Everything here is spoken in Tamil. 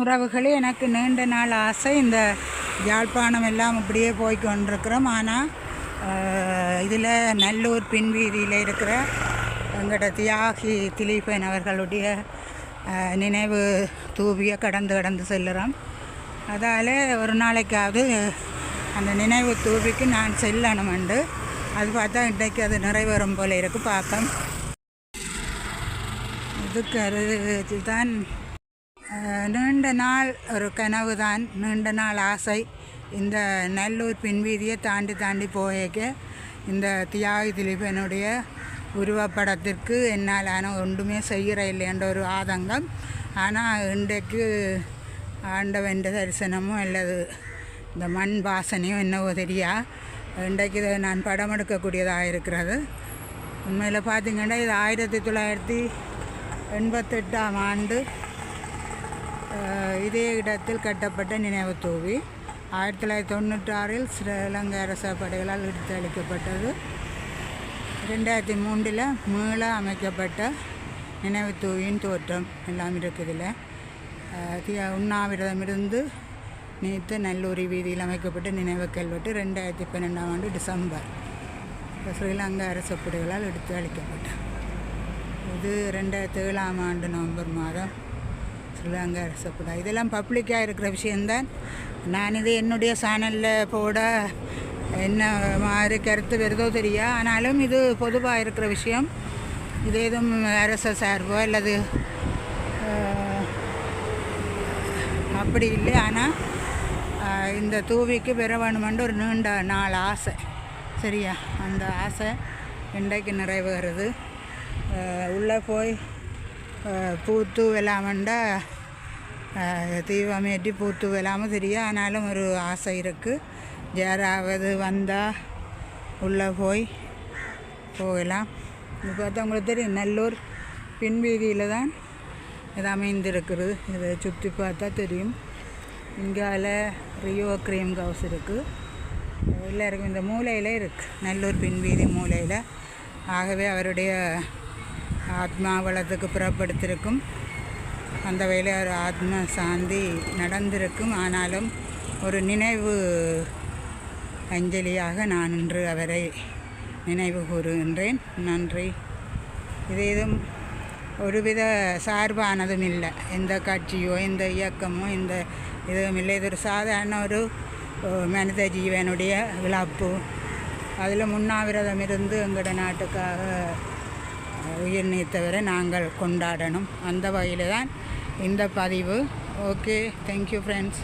உறவுகளே, எனக்கு நீண்ட நாள் ஆசை இந்த யாழ்ப்பாணம் எல்லாம் இப்படியே போய்கொண்டிருக்கிறோம். ஆனால் இதில் நல்லூர் பின்வீதியில் இருக்கிற எங்களோட தியாகி திலீபன் அவர்களுடைய நினைவு தூவியை கடந்து செல்லுறோம். அதால் ஒரு நாளைக்காவது அந்த நினைவு தூவிக்கு நான் செல்லணுமெண்டு அது பார்த்தா இன்றைக்கு அது நிறைவேறும் போல இருக்குது. பார்ப்போம். இதுக்கு தான் நீண்ட நாள் ஒரு கனவு தான், நீண்ட நாள் ஆசை. இந்த நல்லூர் பின்வீதியை தாண்டி போயக்க இந்த தியாகி திலீபனுடைய உருவப்படத்திற்கு என்னால் ஒன்றுமே செய்கிற இல்லைன்ற ஒரு ஆதங்கம். ஆனால் இன்றைக்கு ஆண்டவன் தரிசனமோ அல்லது இந்த மண் வாசனையோ என்னவோ தெரியா இன்றைக்கு இதை நான் படம் எடுக்கக்கூடியதாக இருக்கிறது. உண்மையில் பார்த்திங்கன்னா இது 1988ஆம் ஆண்டு இதே இடத்தில் கட்டப்பட்ட நினைவு தூவி. 1996இல் ஸ்ரீலங்கா அரச படைகளால் இடித்து அளிக்கப்பட்டது. 2003 மீள அமைக்கப்பட்ட நினைவு தூவியின் தோற்றம் எல்லாம் இருக்குதில்ல. உண்ணாவிரதமிருந்து நேற்று நல்லூரி வீதியில் அமைக்கப்பட்ட நினைவு கல்வெட்டு 2012ஆம் ஆண்டு டிசம்பர் ஸ்ரீலங்கா அரச படைகளால் எடுத்து அளிக்கப்பட்டது. இது 2007ஆம் ஆண்டு நவம்பர் மாதம் ஸ்ரீலங்கா அரசப்படை. இதெல்லாம் பப்ளிக்காக இருக்கிற விஷயந்தான். நான் இது என்னுடைய சேனலில் போட என்ன மாதிரி கருத்து வருதோ தெரியா. ஆனாலும் இது பொதுவாக இருக்கிற விஷயம். இது எதுவும் அரச சார்போ அல்லது அப்படி இல்லை. ஆனால் இந்த தூவிக்கு பெற வேணுமென்று ஒரு நீண்ட நாள் ஆசை. சரியா, அந்த ஆசை இன்றைக்கு நிறைவேறுது. உள்ளே போய் பூத்து வெலாமண்டா தீபமேற்றி பூத்து வெலாமல் தெரியும். ஆனாலும் ஒரு ஆசை இருக்குது. யாராவது வந்தால் உள்ளே போகலாம். இது பார்த்தா உங்களுக்கு தெரியும், நல்லூர் பின்வீதியில் தான் இது அமைந்திருக்குது. இதை சுற்றி பார்த்தா தெரியும். இங்கால ரியோ க்ரீம் ஹவுஸ் இருக்குது. எல்லாருக்கும் இந்த மூலையில் இருக்குது, நல்லூர் பின்வீதி மூலையில். ஆகவே அவருடைய ஆத்மா வளத்துக்கு புறப்படுத்திருக்கும். அந்த வேலை ஒரு ஆத்ம சாந்தி நடந்திருக்கும். ஆனாலும் ஒரு நினைவு அஞ்சலியாக நான் இன்று அவரை நினைவு கூறுகின்றேன். நன்றி. இது எதுவும் ஒருவித சார்பானதும் இல்லை. எந்த கட்சியோ எந்த இயக்கமோ இந்த இதுவும் இல்லை. இது ஒரு சாதாரண ஒரு மனித ஜீவனுடைய இழப்பு. அதில் உண்ணாவிரதம் இருந்து எங்களோட நாட்டுக்காக உயிர் நீத்தவரை நாங்கள் கொண்டாடணும். அந்த வகையில் தான் இந்த பதிவு. Okay, thank you friends.